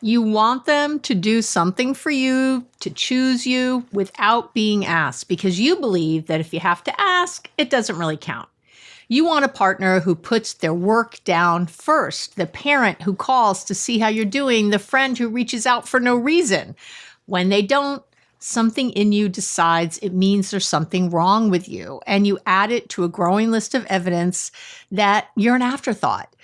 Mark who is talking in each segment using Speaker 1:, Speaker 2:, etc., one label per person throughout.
Speaker 1: You want them to do something for you, to choose you without being asked, because you believe that if you have to ask, it doesn't really count. You want a partner who puts their work down first, the parent who calls to see how you're doing, the friend who reaches out for no reason. When they don't, something in you decides it means there's something wrong with you, and you add it to a growing list of evidence that you're an afterthought.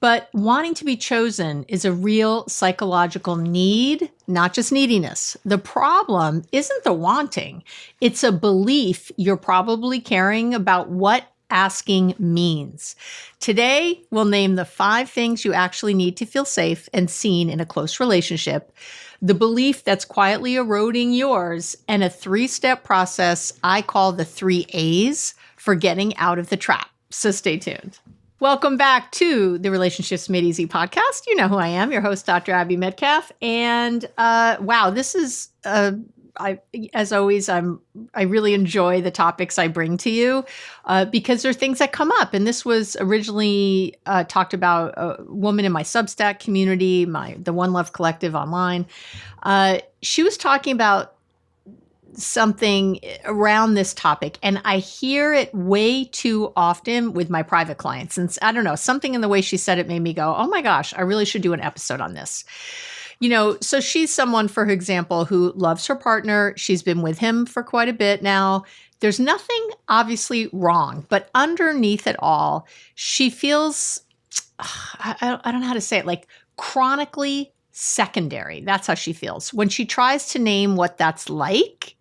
Speaker 1: But wanting to be chosen is a real psychological need, not just neediness. The problem isn't the wanting, it's a belief you're probably carrying about what asking means. Today, we'll name the 5 things you actually need to feel safe and seen in a close relationship, the belief that's quietly eroding yours, and a 3-step process I call the 3 A's for getting out of the trap. So stay tuned. Welcome back to the Relationships Made Easy podcast. You know who I am, your host, Dr. Abby Metcalf. And wow, this is, as always, I really enjoy the topics I bring to you because there are things that come up. And this was originally talked about a woman in my Substack community, the One Love Collective online. She was talking about something around this topic, and I hear it way too often with my private clients. And I don't know, something in the way she said it made me go, oh my gosh, I really should do an episode on this. So she's someone, for example, who loves her partner. She's been with him for quite a bit now. There's nothing obviously wrong, but underneath it all, she feels, I don't know how to say it, like chronically secondary. That's how she feels. When she tries to name what that's like,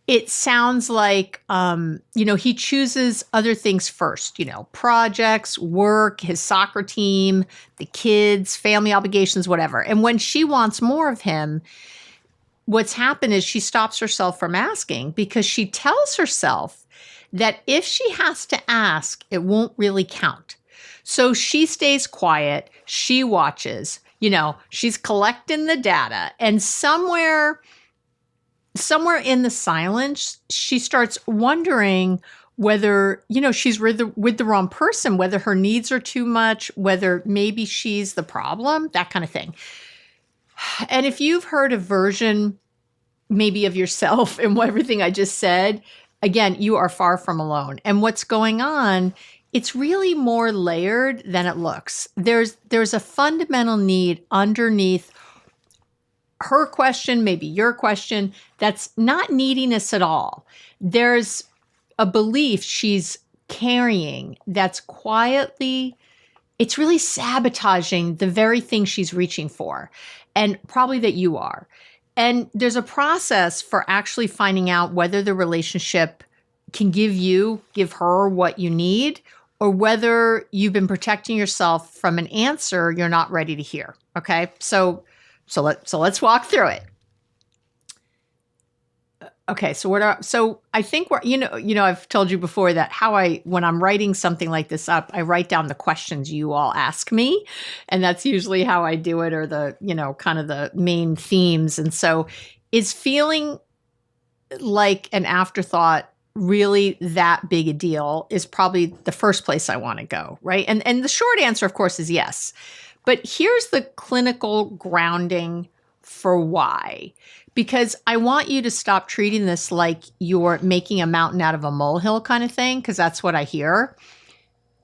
Speaker 1: it sounds like, he chooses other things first, projects, work, his soccer team, the kids, family obligations, whatever. And when she wants more of him, what's happened is she stops herself from asking because she tells herself that if she has to ask, it won't really count. So she stays quiet. She watches, she's collecting the data, and somewhere in the silence, she starts wondering whether, she's with the wrong person, whether her needs are too much, whether maybe she's the problem, that kind of thing. And if you've heard a version maybe of yourself and everything I just said, again, you are far from alone. And what's going on, it's really more layered than it looks. There's a fundamental need underneath her question, maybe your question, that's not neediness at all. There's a belief she's carrying that's quietly, it's really sabotaging the very thing she's reaching for, and probably that you are. And there's a process for actually finding out whether the relationship can give her what you need, or whether you've been protecting yourself from an answer you're not ready to hear. Okay. So let's walk through it. Okay, so I think I've told you before that when I'm writing something like this up, I write down the questions you all ask me, and that's usually how I do it, or the, kind of the main themes. And so is feeling like an afterthought really that big a deal is probably the first place I want to go, right? And the short answer, of course, is yes. But here's the clinical grounding for why. Because I want you to stop treating this like you're making a mountain out of a molehill kind of thing, because that's what I hear.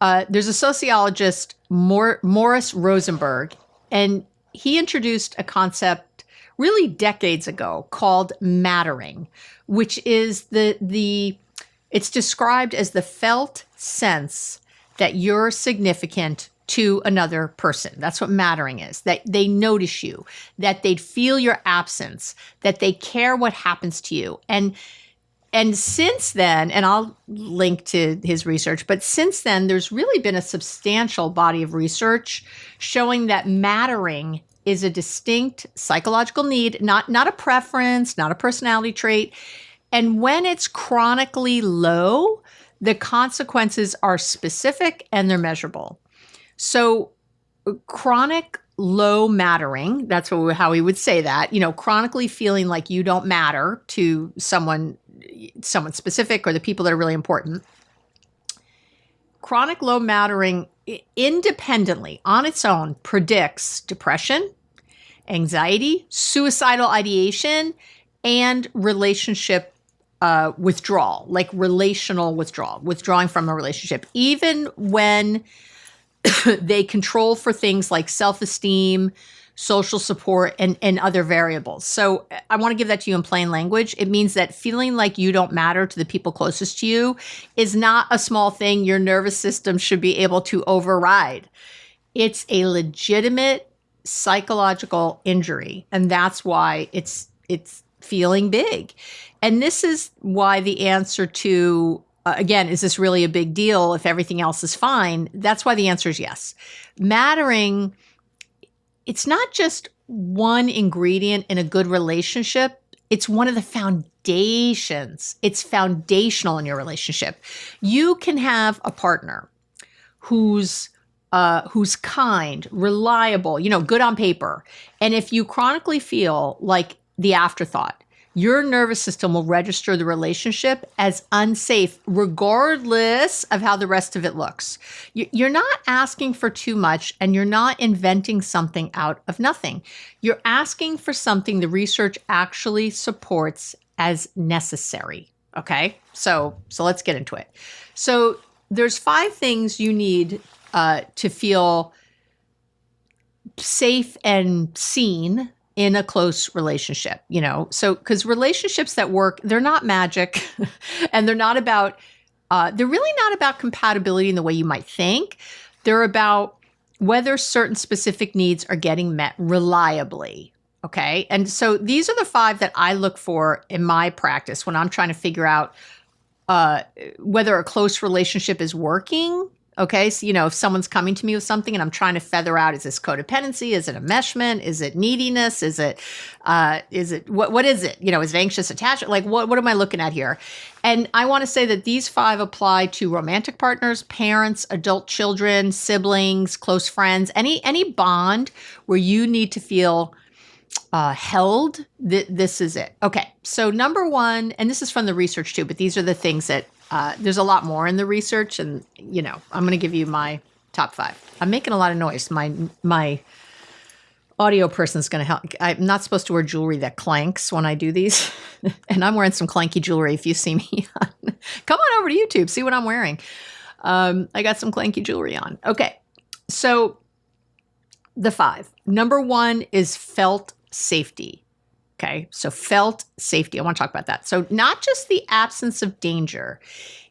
Speaker 1: There's a sociologist, Morris Rosenberg, and he introduced a concept really decades ago called mattering, which is it's described as the felt sense that you're significant to another person. That's what mattering is, that they notice you, that they feel your absence, that they care what happens to you. And since then, and I'll link to his research, but since then, there's really been a substantial body of research showing that mattering is a distinct psychological need, not a preference, not a personality trait. And when it's chronically low, the consequences are specific and they're measurable. So chronic low mattering, that's how we would say that, chronically feeling like you don't matter to someone specific or the people that are really important. Chronic low mattering independently on its own predicts depression, anxiety, suicidal ideation, and relationship withdrawal, like relational withdrawal, withdrawing from a relationship, even when they control for things like self-esteem, social support, and other variables. So I want to give that to you in plain language. It means that feeling like you don't matter to the people closest to you is not a small thing your nervous system should be able to override. It's a legitimate psychological injury, and that's why it's feeling big. And this is why the answer to again, is this really a big deal if everything else is fine? That's why the answer is yes. Mattering, it's not just one ingredient in a good relationship. It's one of the foundations. It's foundational in your relationship. You can have a partner who's kind, reliable, good on paper. And if you chronically feel like the afterthought, your nervous system will register the relationship as unsafe, regardless of how the rest of it looks. You're not asking for too much, and you're not inventing something out of nothing. You're asking for something the research actually supports as necessary. Okay, so let's get into it. So there's 5 things you need to feel safe and seen in a close relationship, so because relationships that work, they're not magic and they're really not about compatibility in the way you might think. They're about whether certain specific needs are getting met reliably. Okay. And so these are the 5 that I look for in my practice when I'm trying to figure out whether a close relationship is working. Okay. So, if someone's coming to me with something and I'm trying to feather out, is this codependency? Is it enmeshment? Is it neediness? What is it? Is it anxious attachment? Like, what am I looking at here? And I want to say that these 5 apply to romantic partners, parents, adult children, siblings, close friends, any bond where you need to feel held. This is it. Okay. So number 1, and this is from the research too, but these are the things that there's a lot more in the research, and I'm going to give you my top 5. I'm making a lot of noise. My audio person's going to help. I'm not supposed to wear jewelry that clanks when I do these, and I'm wearing some clanky jewelry. If you see me, come on over to YouTube, see what I'm wearing. I got some clanky jewelry on. Okay, so the 5. Number 1 is felt safety. Okay, so felt safety. I want to talk about that. So not just the absence of danger,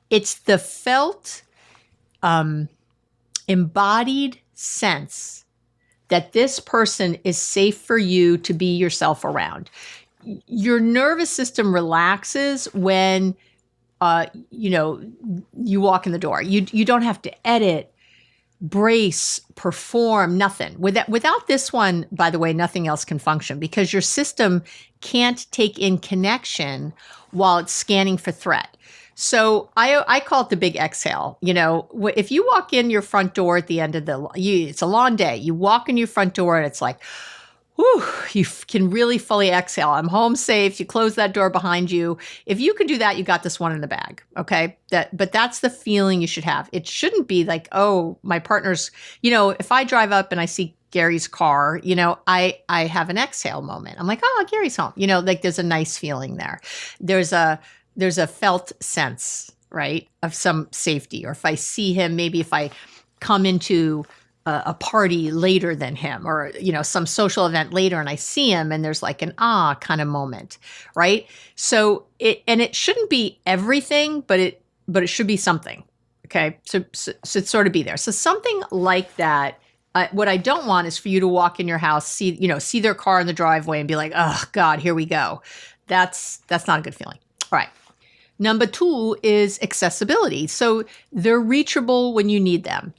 Speaker 1: it's the felt embodied sense that this person is safe for you to be yourself around. Your nervous system relaxes when you walk in the door. You don't have to edit, brace, perform, nothing. Without this one, by the way, nothing else can function because your system can't take in connection while it's scanning for threat. So I call it the big exhale. If you walk in your front door at the end of it's a long day. You walk in your front door and it's like, whew, you can really fully exhale. I'm home safe. You close that door behind you. If you can do that, you got this one in the bag. Okay. But that's the feeling you should have. It shouldn't be like, oh, my partner's, if I drive up and I see Gary's car, I have an exhale moment. I'm like, oh, Gary's home. Like there's a nice feeling there. There's a felt sense, right, of some safety. Or if I see him, maybe if I come into a party later than him or, some social event later and I see him and there's like an kind of moment, right? So it shouldn't be everything, but it should be something. Okay. So it sort of be there. So something like that. What I don't want is for you to walk in your house, see their car in the driveway and be like, oh God, here we go. That's not a good feeling. All right. Number 2 is accessibility. So they're reachable when you need them.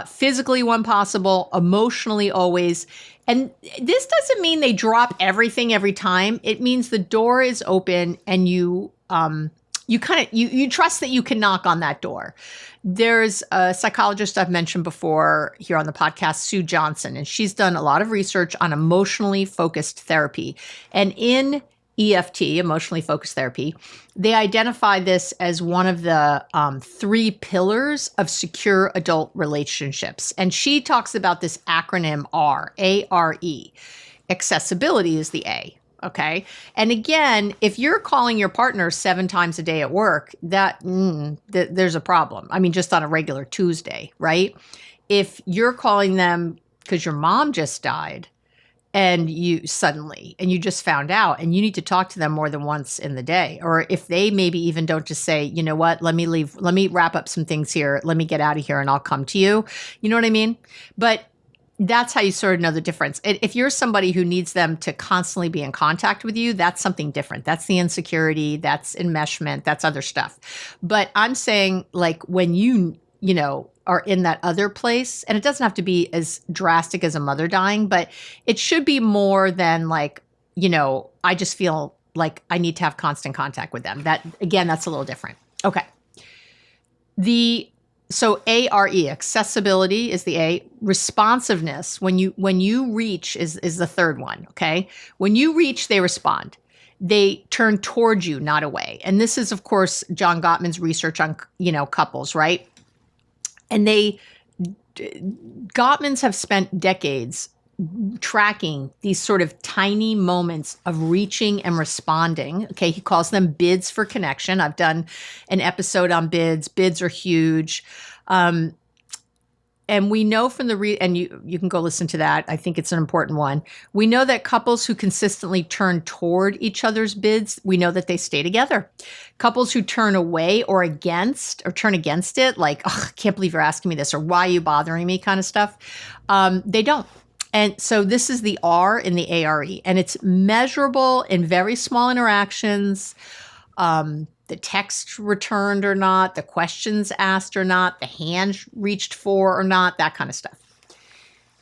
Speaker 1: Physically when possible, emotionally always. And this doesn't mean they drop everything every time. It means the door is open and you trust that you can knock on that door. There's a psychologist I've mentioned before here on the podcast, Sue Johnson, and she's done a lot of research on emotionally focused therapy. And in EFT, emotionally focused therapy, they identify this as one of the 3 pillars of secure adult relationships. And she talks about this acronym A.R.E. Accessibility is the A. Okay. And again, if you're calling your partner 7 times a day at work, there's a problem. I mean, just on a regular Tuesday, right? If you're calling them because your mom just died and you just found out and you need to talk to them more than once in the day, or if they maybe even don't just say, you know what, let me wrap up some things here. Let me get out of here and I'll come to you. You know what I mean? But that's how you sort of know the difference. If you're somebody who needs them to constantly be in contact with you, that's something different. That's the insecurity, that's enmeshment, that's other stuff. But I'm saying, like, when you are in that other place, and it doesn't have to be as drastic as a mother dying, but it should be more than like, I just feel like I need to have constant contact with them. That, again, that's a little different. Okay. So A.R.E, accessibility is the A. Responsiveness, when you reach is the third one, okay? When you reach, they respond. They turn towards you, not away. And this is, of course, John Gottman's research on, couples, right? And Gottmans have spent decades tracking these sort of tiny moments of reaching and responding. Okay, he calls them bids for connection. I've done an episode on bids. Bids are huge. And we know from and you can go listen to that. I think it's an important one. We know that couples who consistently turn toward each other's bids, we know that they stay together. Couples who turn away or turn against it, like, oh, I can't believe you're asking me this, or why are you bothering me kind of stuff, they don't. And so this is the R in the A.R.E, and it's measurable in very small interactions. The text returned or not, the questions asked or not, the hand reached for or not, that kind of stuff.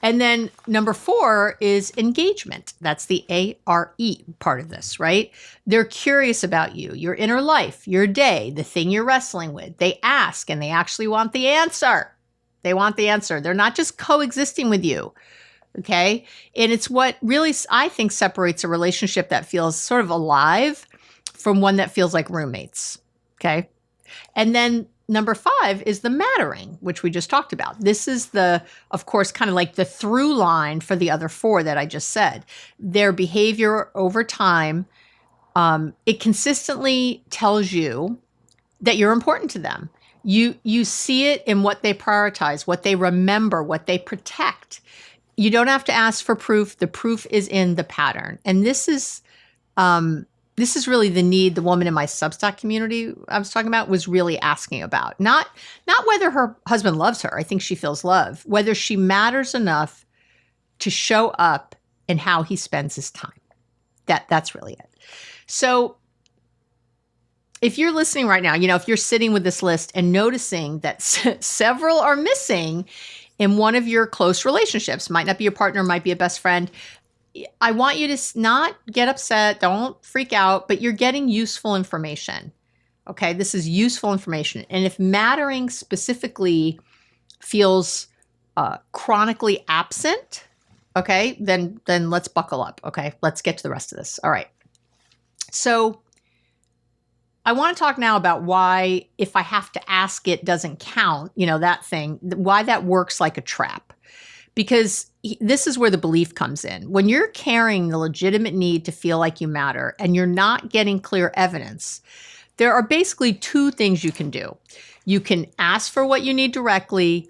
Speaker 1: And then number 4 is engagement. That's the A.R.E part of this, right? They're curious about you, your inner life, your day, the thing you're wrestling with. They ask and they actually want the answer. They want the answer. They're not just coexisting with you. Okay. And it's what really, I think, separates a relationship that feels sort of alive from one that feels like roommates. Okay. And then number 5 is the mattering, which we just talked about. This is of course, kind of like the through line for the other 4 that I just said. Their behavior over time, it consistently tells you that you're important to them. You see it in what they prioritize, what they remember, what they protect. You don't have to ask for proof. The proof is in the pattern. And this is really the need the woman in my Substack community I was talking about was really asking about. Not whether her husband loves her. I think she feels love. Whether she matters enough to show up in how he spends his time. That's really it. So if you're listening right now, if you're sitting with this list and noticing that several are missing in one of your close relationships, might not be your partner, might be a best friend, I want you to not get upset. Don't freak out, but you're getting useful information. Okay. This is useful information. And if mattering specifically feels chronically absent, okay, then let's buckle up. Okay. Let's get to the rest of this. All right. So I want to talk now about why, if I have to ask, it doesn't count, that thing, why that works like a trap. Because this is where the belief comes in. When you're carrying the legitimate need to feel like you matter and you're not getting clear evidence, there are basically 2 things you can do. You can ask for what you need directly,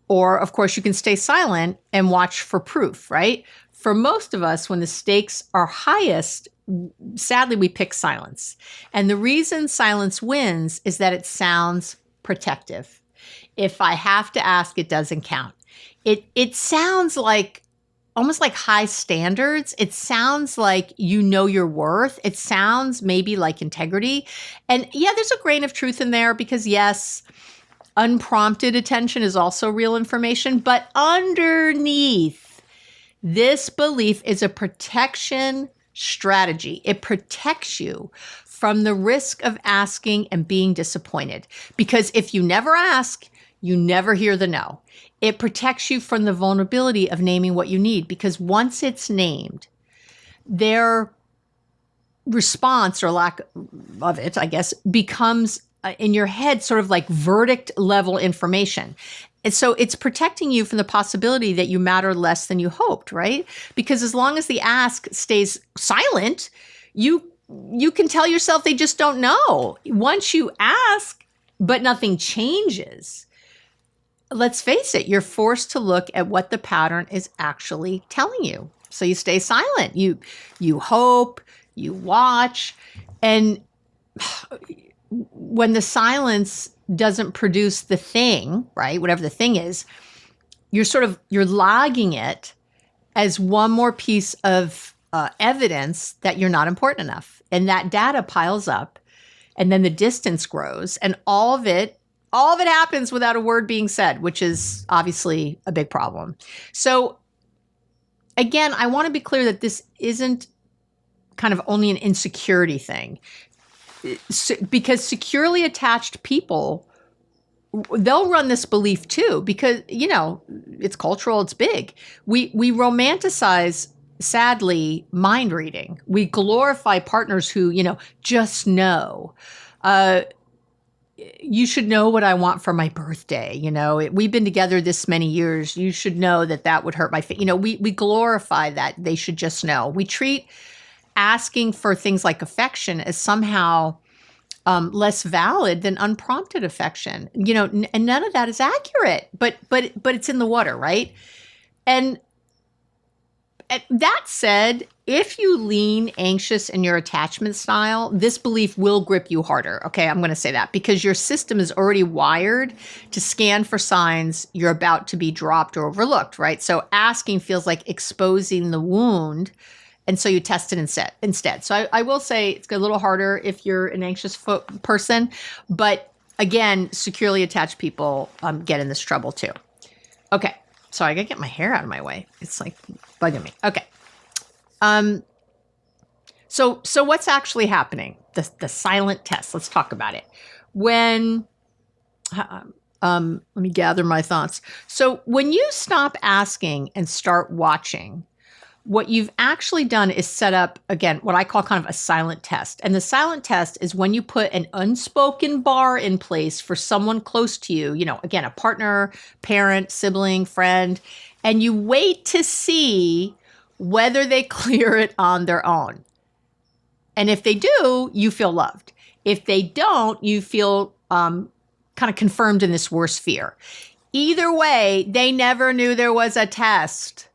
Speaker 1: or of course you can stay silent and watch for proof, right? For most of us, when the stakes are highest, sadly, we pick silence. And the reason silence wins is that it sounds protective. If I have to ask, it doesn't count. It sounds like almost like high standards. It sounds like you know your worth. It sounds maybe like integrity. And yeah, there's a grain of truth in there because yes, unprompted attention is also real information. But underneath this belief is a protection strategy. It protects you from the risk of asking and being disappointed. Because if you never ask, you never hear the no. It protects you from the vulnerability of naming what you need, because once it's named, their response or lack of it, I guess, becomes in your head sort of like verdict level information. And so it's protecting you from the possibility that you matter less than you hoped, right? Because as long as the ask stays silent, you can tell yourself they just don't know. Once you ask, but nothing changes, let's face it, you're forced to look at what the pattern is actually telling you. So you stay silent. You hope, you watch, and when the silence doesn't produce the thing, right? Whatever the thing is, you're logging it as one more piece of evidence that you're not important enough. And that data piles up, and then the distance grows, and all of it happens without a word being said, which is obviously a big problem. So again, I want to be clear that this isn't kind of only an insecurity thing, because securely attached people, they'll run this belief too, because, it's cultural, it's big. We romanticize, sadly, mind reading. We glorify partners who, just know. You should know what I want for my birthday. We've been together this many years. You should know that would hurt my we glorify that they should just know. We treat asking for things like affection as somehow less valid than unprompted affection. And none of that is accurate, but it's in the water, right? And that said, if you lean anxious in your attachment style, this belief will grip you harder. Okay, I'm going to say that because your system is already wired to scan for signs you're about to be dropped or overlooked, right? So asking feels like exposing the wound, and so you test it instead. So I will say it's a little harder if you're an anxious person, but again, securely attached people get in this trouble too. Okay. So I gotta get my hair out of my way. It's like bugging me. Okay. So what's actually happening? The silent test. Let's talk about it. When, let me gather my thoughts. So when you stop asking and start watching, what you've actually done is set up, again, what I call kind of a silent test. And the silent test is when you put an unspoken bar in place for someone close to you, again, a partner, parent, sibling, friend, and you wait to see whether they clear it on their own. And if they do, you feel loved. If they don't, you feel kind of confirmed in this worst fear. Either way, they never knew there was a test.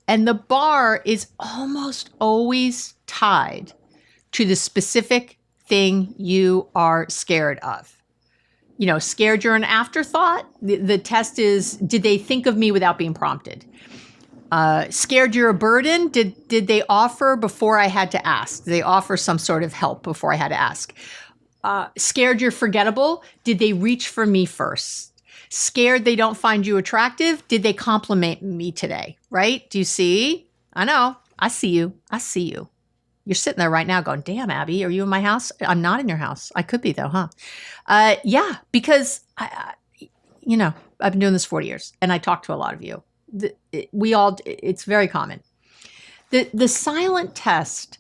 Speaker 1: And the bar is almost always tied to the specific thing you are scared of. Scared you're an afterthought. The test is, did they think of me without being prompted? Scared you're a burden. Did they offer before I had to ask? Did they offer some sort of help before I had to ask? Scared you're forgettable. Did they reach for me first? Scared they don't find you attractive? Did they compliment me today? Right? Do you see? I know. I see you. I see you. You're sitting there right now going, damn, Abby, are you in my house? I'm not in your house. I could be though, huh? Yeah, because, I've been doing this 40 years and I talk to a lot of you. It's very common. The silent test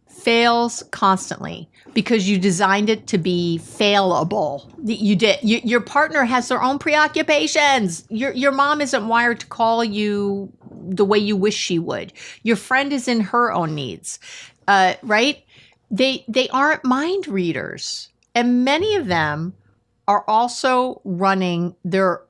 Speaker 1: fails constantly because you designed it to be failable. You did. Your partner has their own preoccupations. Your mom isn't wired to call you the way you wish she would. Your friend is in her own needs, right? They aren't mind readers, and many of them are also running their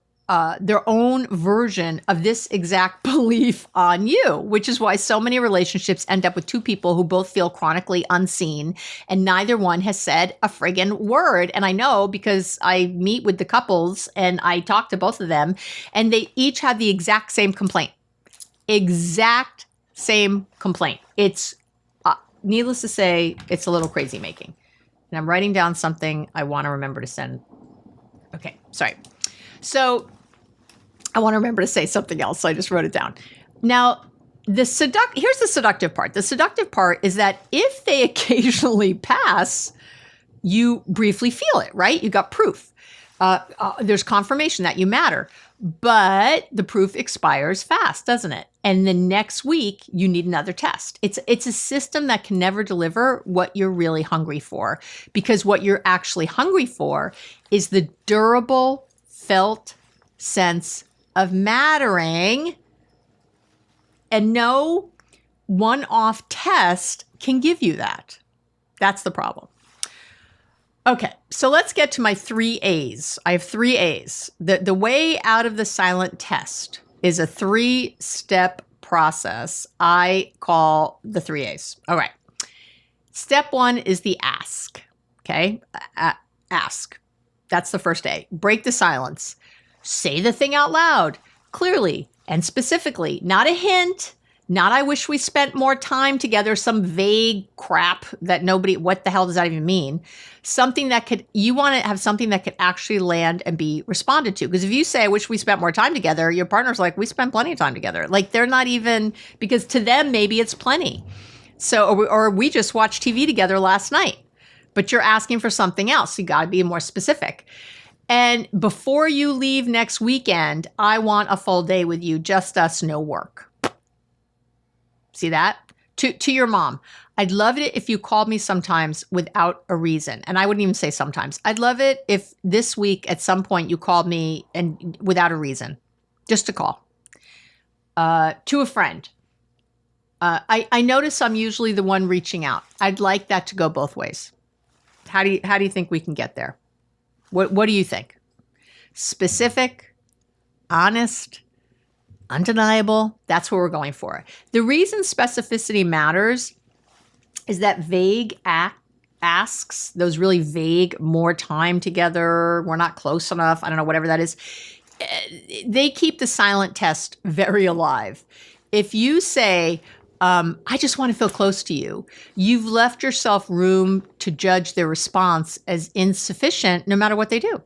Speaker 1: own version of this exact belief on you, which is why so many relationships end up with two people who both feel chronically unseen and neither one has said a friggin' word. And I know because I meet with the couples and I talk to both of them and they each have the exact same complaint. Exact same complaint. It's needless to say, it's a little crazy making. And I'm writing down something I want to remember to send. Okay, sorry. So I want to remember to say something else, so I just wrote it down. Now, here's the seductive part. The seductive part is that if they occasionally pass, you briefly feel it, right? You got proof. There's confirmation that you matter. But the proof expires fast, doesn't it? And the next week, you need another test. It's a system that can never deliver what you're really hungry for, because what you're actually hungry for is the durable, felt sense of mattering, and no one-off test can give you that. That's the problem. Okay, so let's get to my 3 A's. I have 3 A's. The way out of the silent test is a 3-step process I call the 3 A's. All right. Step 1 is the ask. Okay, ask. That's the first A. Break the silence. Say the thing out loud, clearly and specifically. Not a hint, not I wish we spent more time together, some vague crap that nobody, what the hell does that even mean? Something that could, you want to have something that could actually land and be responded to. Because if you say, I wish we spent more time together, your partner's like, we spent plenty of time together. Like they're not even, because to them, maybe it's plenty. So, or we just watched TV together last night, but you're asking for something else. You got to be more specific. And before you leave next weekend, I want a full day with you, just us, no work. See that? To your mom. I'd love it if you called me sometimes without a reason. And I wouldn't even say sometimes. I'd love it if this week at some point you called me and without a reason, just to call. To a friend. I notice I'm usually the one reaching out. I'd like that to go both ways. How do you think we can get there? What do you think? Specific, honest, undeniable. That's what we're going for. The reason specificity matters is that vague asks, those really vague, more time together, we're not close enough, I don't know, whatever that is, they keep the silent test very alive. If you say, I just want to feel close to you, you've left yourself room to judge their response as insufficient no matter what they do.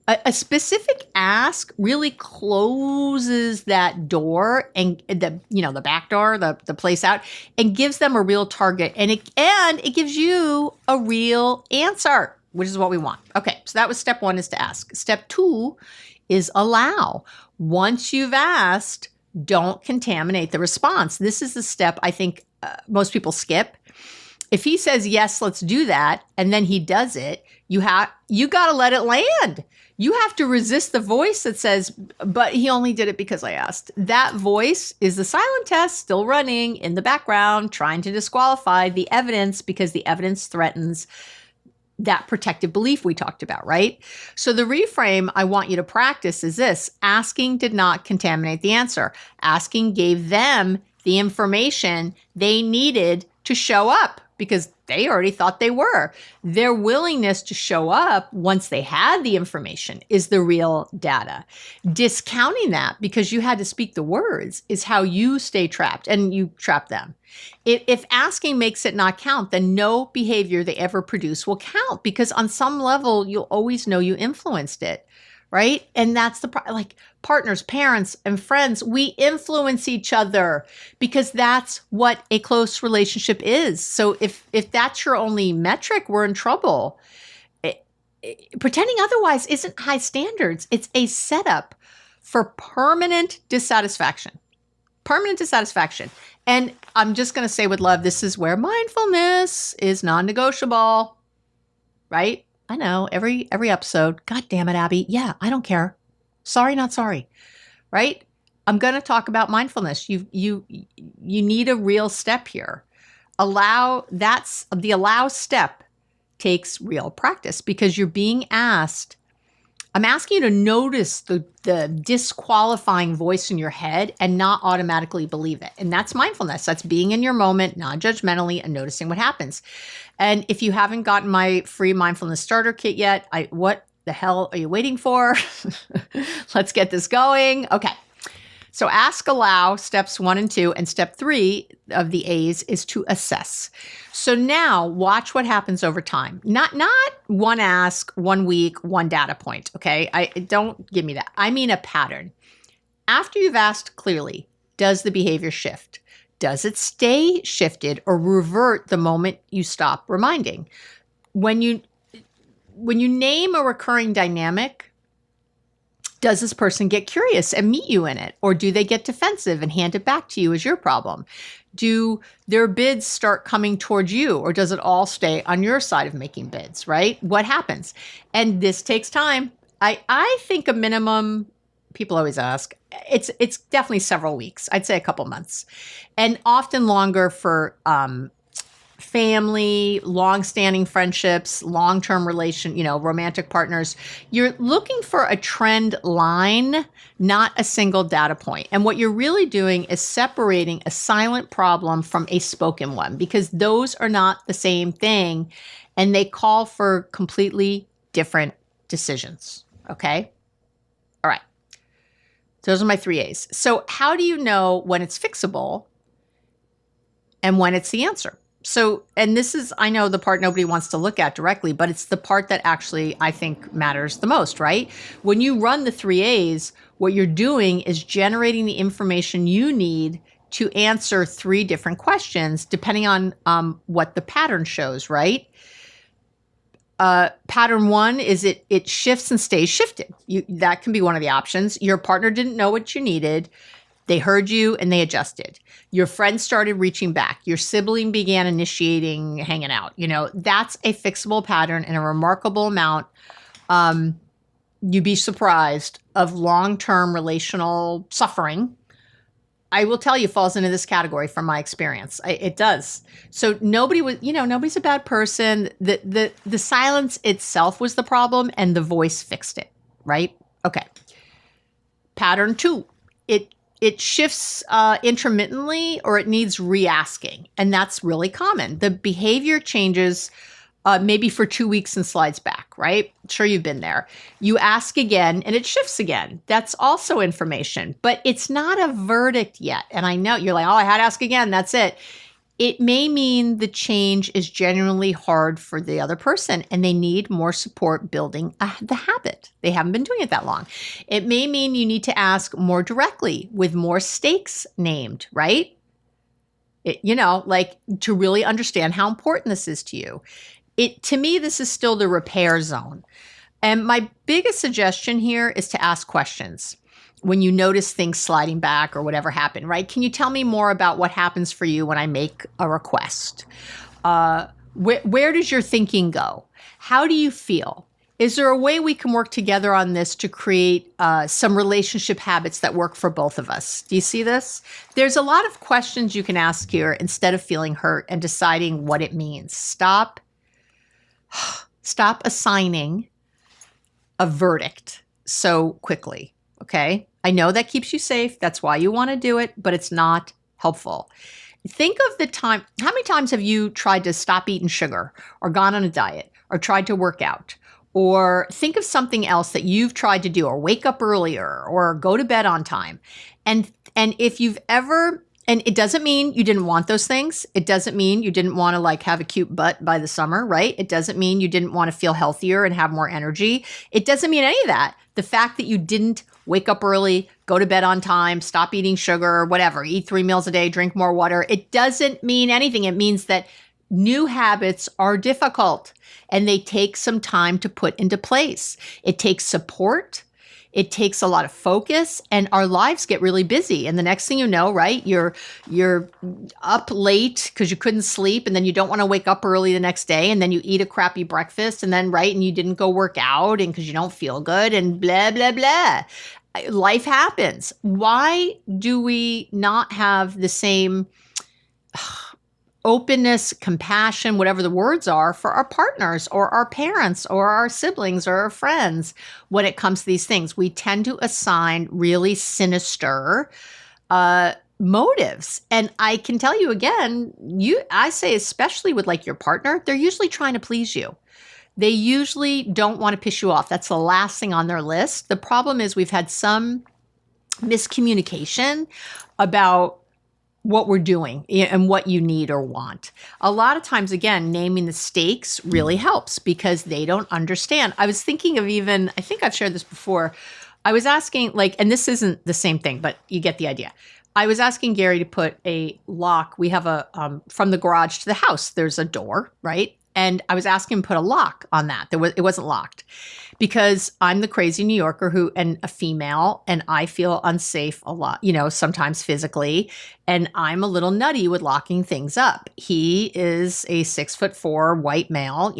Speaker 1: A specific ask really closes that door and the back door, the place out, and gives them a real target, and it gives you a real answer, which is what we want. Okay, so that was step 1, is to ask. Step 2 is allow. Once you've asked, don't contaminate the response. This is the step I think most people skip. If he says, yes, let's do that, and then he does it, you got to let it land. You have to resist the voice that says, but he only did it because I asked. That voice is the silent test still running in the background, trying to disqualify the evidence because the evidence threatens that protective belief we talked about, right? So the reframe I want you to practice is this: asking did not contaminate the answer. Asking gave them the information they needed to show up because they already thought they were. Their willingness to show up once they had the information is the real data. Discounting that because you had to speak the words is how you stay trapped, and you trap them. If asking makes it not count, then no behavior they ever produce will count, because on some level, you'll always know you influenced it, right? And that's like partners, parents, and friends, we influence each other because that's what a close relationship is. So if that's your only metric, we're in trouble. Pretending otherwise isn't high standards. It's a setup for permanent dissatisfaction. Permanent dissatisfaction. And I'm just going to say with love, this is where mindfulness is non-negotiable, right? I know, every episode. God damn it, Abby. Yeah, I don't care. Sorry, not sorry, right? I'm going to talk about mindfulness. You need a real step here. The allow step takes real practice because you're being asked. I'm asking you to notice the disqualifying voice in your head and not automatically believe it. And that's mindfulness. That's being in your moment, non-judgmentally, and noticing what happens. And if you haven't gotten my free mindfulness starter kit yet, what the hell are you waiting for? Let's get this going. Okay. So ask, allow, steps 1 and 2, and step 3 of the A's is to assess. So now watch what happens over time. Not one ask, 1 week, 1 data point. Okay. Don't give me that. I mean a pattern. After you've asked clearly, does the behavior shift? Does it stay shifted or revert the moment you stop reminding? When you name a recurring dynamic, does this person get curious and meet you in it? Or do they get defensive and hand it back to you as your problem? Do their bids start coming towards you, or does it all stay on your side of making bids, right? What happens? And this takes time. I think a minimum people always ask. It's definitely several weeks. I'd say a couple months, and often longer for family, long-standing friendships, long-term romantic partners. You're looking for a trend line, not a single data point. And what you're really doing is separating a silent problem from a spoken one, because those are not the same thing and they call for completely different decisions. Okay? All right. Those are my 3 A's. So how do you know when it's fixable and when it's the answer? So, and this is, I know the part nobody wants to look at directly, but it's the part that actually I think matters the most, right? When you run the 3 A's, what you're doing is generating the information you need to answer 3 different questions, depending on what the pattern shows, right? Pattern 1 is it shifts and stays shifted. That can be one of the options. Your partner didn't know what you needed. They heard you and they adjusted. Your friend started reaching back. Your sibling began initiating hanging out. That's a fixable pattern in a remarkable amount. You'd be surprised of long-term relational suffering. I will tell you, falls into this category from my experience. It does. So nobody's a bad person. The silence itself was the problem and the voice fixed it, right? Okay. Pattern 2, it shifts intermittently or it needs re-asking. And that's really common. The behavior changes maybe for 2 weeks and slides back, right? I'm sure you've been there. You ask again and it shifts again. That's also information, but it's not a verdict yet. And I know you're like, oh, I had to ask again. That's it. It may mean the change is genuinely hard for the other person and they need more support building the habit. They haven't been doing it that long. It may mean you need to ask more directly with more stakes named, right? Like to really understand how important this is to you. To me, this is still the repair zone. And my biggest suggestion here is to ask questions. When you notice things sliding back or whatever happened, right? Can you tell me more about what happens for you when I make a request? Where does your thinking go? How do you feel? Is there a way we can work together on this to create some relationship habits that work for both of us? Do you see this? There's a lot of questions you can ask here instead of feeling hurt and deciding what it means. Stop assigning a verdict so quickly, okay? I know that keeps you safe. That's why you want to do it, but it's not helpful. Think of the time. How many times have you tried to stop eating sugar or gone on a diet or tried to work out? Or think of something else that you've tried to do, or wake up earlier or go to bed on time. And if you've ever, and it doesn't mean you didn't want those things. It doesn't mean you didn't want to have a cute butt by the summer, right? It doesn't mean you didn't want to feel healthier and have more energy. It doesn't mean any of that. The fact that you didn't wake up early, go to bed on time, stop eating sugar, whatever, eat 3 meals a day, drink more water. It doesn't mean anything. It means that new habits are difficult and they take some time to put into place. It takes support. It takes a lot of focus, and our lives get really busy. And the next thing you know, right, you're up late because you couldn't sleep, and then you don't want to wake up early the next day, and then you eat a crappy breakfast, and then, right, and you didn't go work out, and because you don't feel good, and blah, blah, blah. Life happens. Why do we not have the same openness, compassion, whatever the words are, for our partners or our parents or our siblings or our friends when it comes to these things? We tend to assign really sinister motives. And I can tell you again, I say especially with your partner, they're usually trying to please you. They usually don't want to piss you off. That's the last thing on their list. The problem is we've had some miscommunication about what we're doing and what you need or want. A lot of times, again, naming the stakes really helps because they don't understand. I was thinking of I think I've shared this before. I was asking, and this isn't the same thing, but you get the idea. I was asking Gary to put a lock. We have from the garage to the house, there's a door, right? And I was asking him to put a lock on that. It wasn't locked because I'm the crazy New Yorker and a female, and I feel unsafe a lot, sometimes physically. And I'm a little nutty with locking things up. He is a 6'4" white male,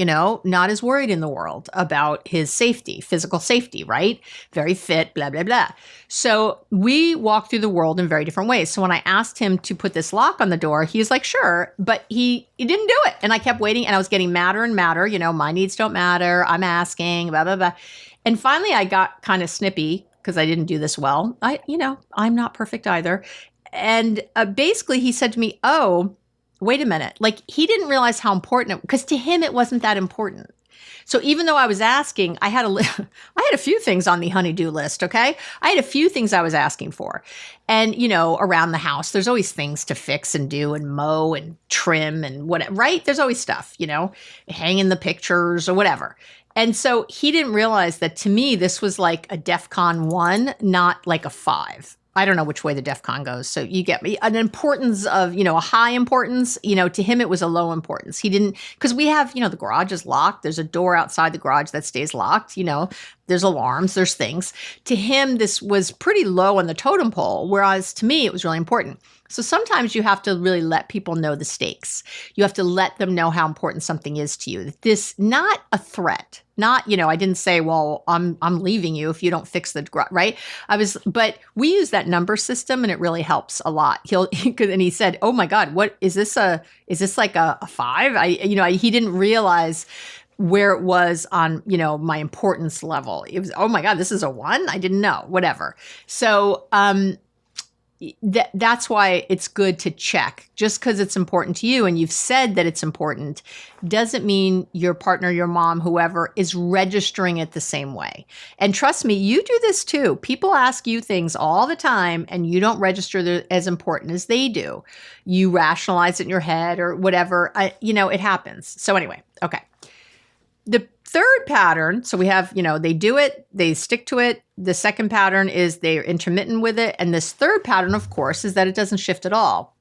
Speaker 1: not as worried in the world about his safety, physical safety, right? Very fit, blah, blah, blah. So we walk through the world in very different ways. So when I asked him to put this lock on the door, he was like, sure, but he didn't do it. And I kept waiting, and I was getting madder and madder. My needs don't matter. I'm asking, blah, blah, blah. And finally I got kind of snippy because I didn't do this well. I'm not perfect either. And basically he said to me, oh, wait a minute. Like, he didn't realize how important because to him, it wasn't that important. So even though I was asking, I had a few things on the honey-do list, okay? I had a few things I was asking for. And, around the house, there's always things to fix and do and mow and trim and whatever, right? There's always stuff, hanging the pictures or whatever. And so he didn't realize that to me, this was like a DEFCON 1, not like a 5. I don't know which way the DEFCON goes. So you get me. An importance of, a high importance, to him, it was a low importance. He didn't, because we have, the garage is locked. There's a door outside the garage that stays locked. There's alarms, there's things. To him, this was pretty low on the totem pole, whereas to me, it was really important. So sometimes you have to really let people know the stakes. You have to let them know how important something is to you. This, not a threat. Not, I didn't say, well, I'm leaving you if you don't fix the garage, right? But we use that number system and it really helps a lot. And he said, oh my God, what is this? Is this like a 5? He didn't realize where it was on, my importance level. It was, oh my God, this is a 1? I didn't know, whatever. So, that's why it's good to check. Just because it's important to you and you've said that it's important doesn't mean your partner, your mom, whoever is registering it the same way. And trust me, you do this too. People ask you things all the time and you don't register as important as they do. You rationalize it in your head or whatever. It happens. So anyway, okay. The third pattern, so we have, they do it, they stick to it. The second pattern is they're intermittent with it. And this third pattern, of course, is that it doesn't shift at all.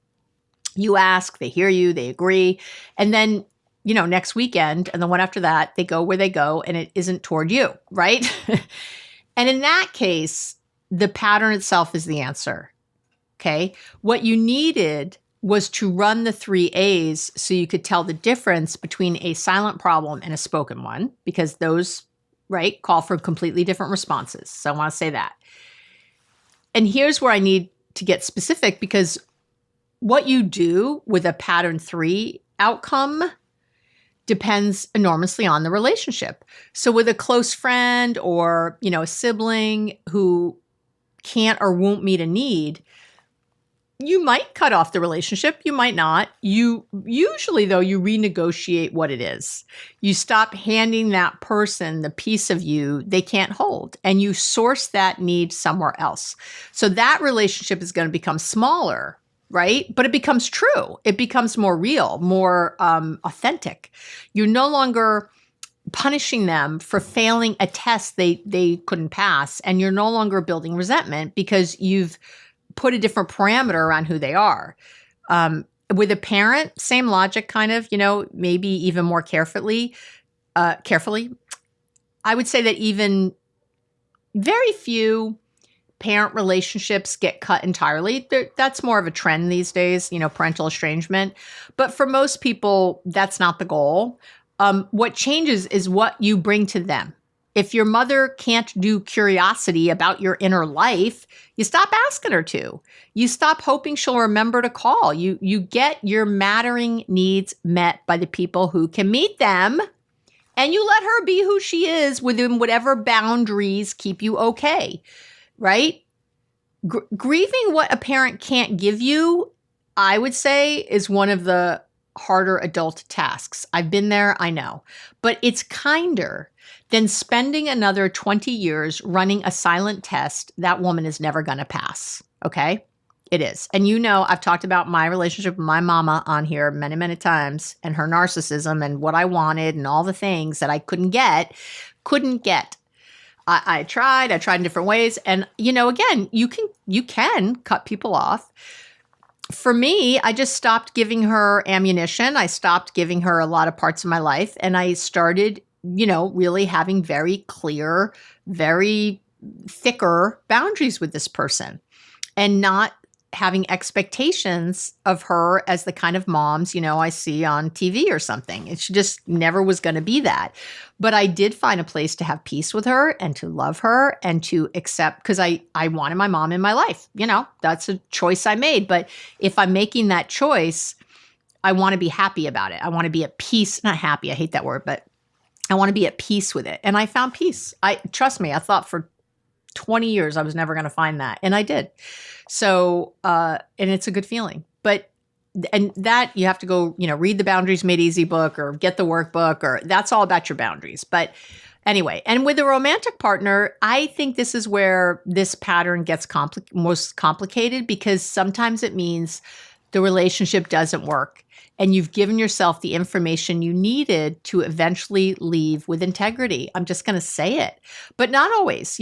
Speaker 1: You ask, they hear you, they agree. And then, next weekend and the one after that, they go where they go and it isn't toward you, right? And in that case, the pattern itself is the answer. Okay. What you needed was to run the 3 A's so you could tell the difference between a silent problem and a spoken one, because those, right, call for completely different responses. So I want to say that. And here's where I need to get specific, because what you do with a pattern 3 outcome depends enormously on the relationship. So with a close friend or, a sibling who can't or won't meet a need, you might cut off the relationship. You might not. You usually, though, you renegotiate what it is. You stop handing that person the piece of you they can't hold, and you source that need somewhere else. So that relationship is going to become smaller, right? But it becomes true. It becomes more real, more authentic. You're no longer punishing them for failing a test they couldn't pass, and you're no longer building resentment because you've put a different parameter around who they are. With a parent, same logic, kind of, maybe even more carefully. I would say that even very few parent relationships get cut entirely. That's more of a trend these days, parental estrangement. But for most people, that's not the goal. What changes is what you bring to them. If your mother can't do curiosity about your inner life, you stop asking her to. You stop hoping she'll remember to call. You get your mattering needs met by the people who can meet them, and you let her be who she is within whatever boundaries keep you okay, right? Grieving what a parent can't give you, I would say, is one of the harder adult tasks. I've been there, I know. But it's kinder than spending another 20 years running a silent test that woman is never going to pass. Okay? It is. And I've talked about my relationship with my mama on here many, many times, and her narcissism and what I wanted and all the things that I couldn't get. I tried in different ways. And, again, you can cut people off. For me, I just stopped giving her ammunition. I stopped giving her a lot of parts of my life. And I started, really having very clear, very thicker boundaries with this person and not having expectations of her as the kind of moms, I see on TV or something. It just never was going to be that. But I did find a place to have peace with her and to love her and to accept, because I wanted my mom in my life. That's a choice I made. But if I'm making that choice, I want to be happy about it. I want to be at peace, not happy. I hate that word, but I want to be at peace with it. And I found peace. Trust me, I thought for 20 years I was never going to find that. And I did. So, and it's a good feeling. And that you have to go, read the Boundaries Made Easy book or get the workbook, or that's all about your boundaries. But anyway, and with a romantic partner, I think this is where this pattern gets most complicated, because sometimes it means the relationship doesn't work and you've given yourself the information you needed to eventually leave with integrity. I'm just going to say it, but not always.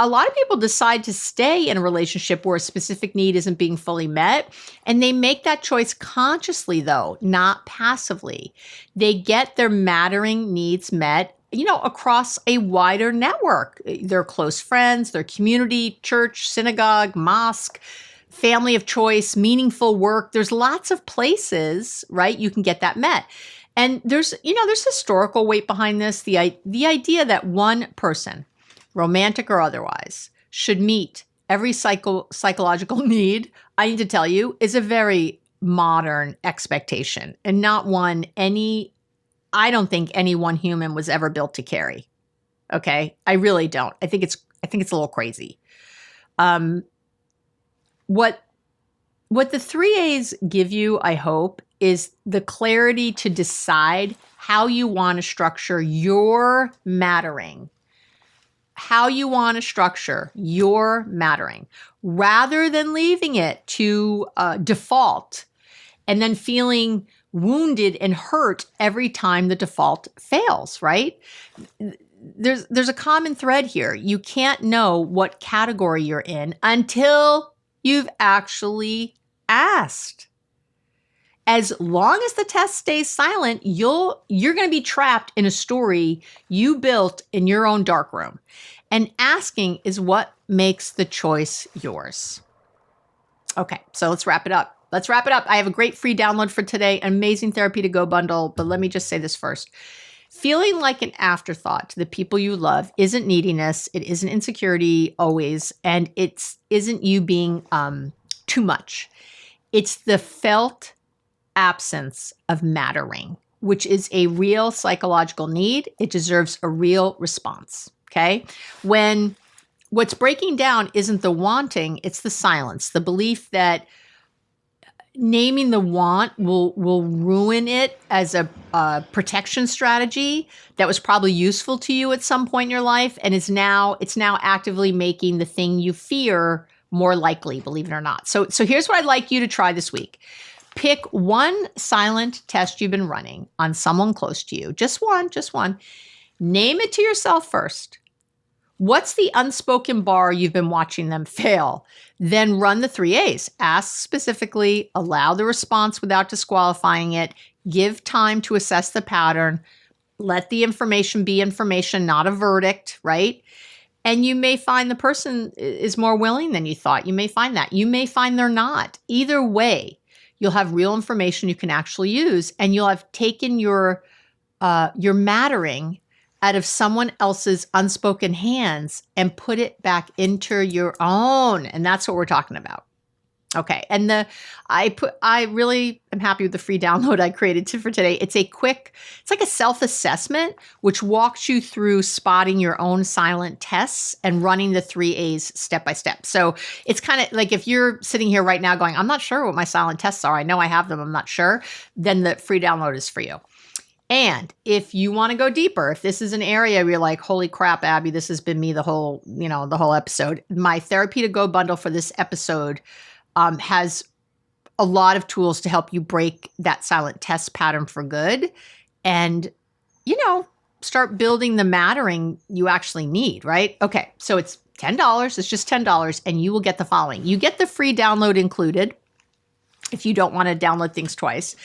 Speaker 1: A lot of people decide to stay in a relationship where a specific need isn't being fully met, and they make that choice consciously, though, not passively. They get their mattering needs met, across a wider network. Their close friends, their community, church, synagogue, mosque, family of choice, meaningful work. There's lots of places, right, you can get that met. And there's historical weight behind this. The idea that one person, romantic or otherwise, should meet every psychological need, I need to tell you, is a very modern expectation and not one I don't think any one human was ever built to carry. Okay? I really don't. I think it's a little crazy. What the 3A's give you, I hope, is the clarity to decide how you want to structure your mattering. How you want to structure your mattering, rather than leaving it to default and then feeling wounded and hurt every time the default fails, right? There's a common thread here. You can't know what category you're in until you've actually asked. As long as the test stays silent, you're going to be trapped in a story you built in your own dark room. And asking is what makes the choice yours. Okay, so let's wrap it up. I have a great free download for today, an amazing Therapy to Go bundle. But let me just say this first. Feeling like an afterthought to the people you love isn't neediness. It isn't insecurity always. And it isn't you being too much. It's the felt absence of mattering, which is a real psychological need. It deserves a real response. Okay. When what's breaking down isn't the wanting, it's the silence, the belief that naming the want will ruin it as a protection strategy that was probably useful to you at some point in your life, and it's now actively making the thing you fear more likely, believe it or not. So here's what I'd like you to try this week. Pick one silent test you've been running on someone close to you. Just one. Name it to yourself first. What's the unspoken bar you've been watching them fail? Then run the 3A's. Ask specifically, allow the response without disqualifying it, give time to assess the pattern, let the information be information, not a verdict, right? And you may find the person is more willing than you thought. You may find that. You may find they're not. Either way, you'll have real information you can actually use, and you'll have taken your mattering out of someone else's unspoken hands and put it back into your own. And that's what we're talking about. Okay. And I really am happy with the free download I created for today. It's like a self-assessment, which walks you through spotting your own silent tests and running the 3A's step by step. So it's kind of like if you're sitting here right now going, I'm not sure what my silent tests are. I know I have them. I'm not sure. Then the free download is for you. And if you want to go deeper, if this is an area where you're like, holy crap, Abby, this has been me the whole episode, my Therapy to Go bundle for this episode has a lot of tools to help you break that silent test pattern for good and, start building the mattering you actually need, right? Okay, so it's $10. It's just $10, and you will get the following. You get the free download included if you don't want to download things twice.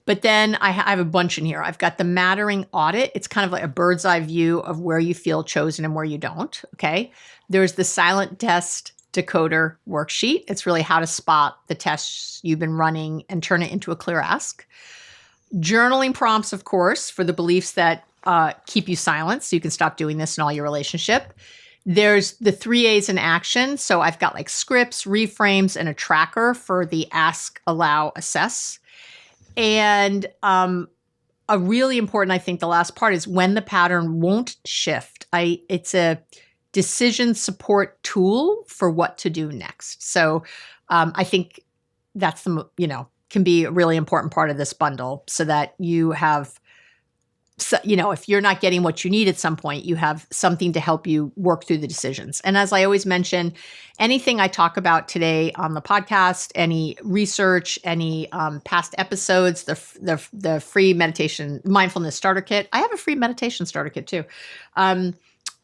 Speaker 1: But then I have a bunch in here. I've got the mattering audit. It's kind of like a bird's eye view of where you feel chosen and where you don't. Okay. There's the silent test decoder worksheet. It's really how to spot the tests you've been running and turn it into a clear ask. Journaling prompts, of course, for the beliefs that keep you silent, so you can stop doing this in all your relationship. There's the 3 A's in action. So I've got like scripts, reframes, and a tracker for the ask, allow, assess. And a really important, I think the last part is when the pattern won't shift. It's a decision support tool for what to do next. So I think that's can be a really important part of this bundle, so that you have, if you're not getting what you need at some point, you have something to help you work through the decisions. And as I always mention, anything I talk about today on the podcast, any research, any past episodes, the free meditation mindfulness starter kit. I have a free meditation starter kit too.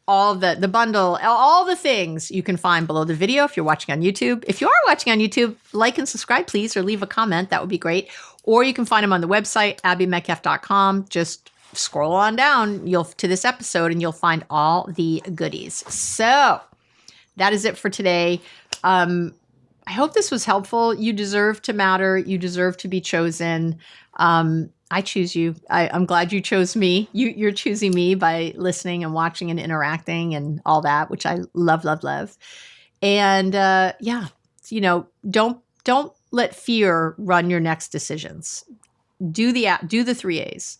Speaker 1: All the bundle, all the things you can find below the video if you're watching on YouTube. If you are watching on YouTube, like and subscribe, please, or leave a comment. That would be great. Or you can find them on the website, abbymetcalf.com. Just scroll on down to this episode and you'll find all the goodies. So that is it for today. I hope this was helpful. You deserve to matter. You deserve to be chosen. I choose you. I'm glad you chose me. You're choosing me by listening and watching and interacting and all that, which I love, love, love. And don't let fear run your next decisions. Do the 3 A's.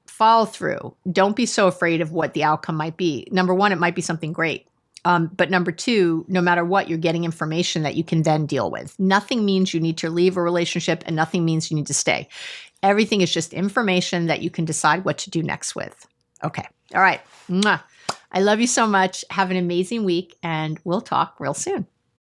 Speaker 1: Follow through. Don't be so afraid of what the outcome might be. Number one, it might be something great. But number two, no matter what, you're getting information that you can then deal with. Nothing means you need to leave a relationship, and nothing means you need to stay. Everything is just information that you can decide what to do next with. Okay. All right. Mwah. I love you so much. Have an amazing week, and we'll talk real soon.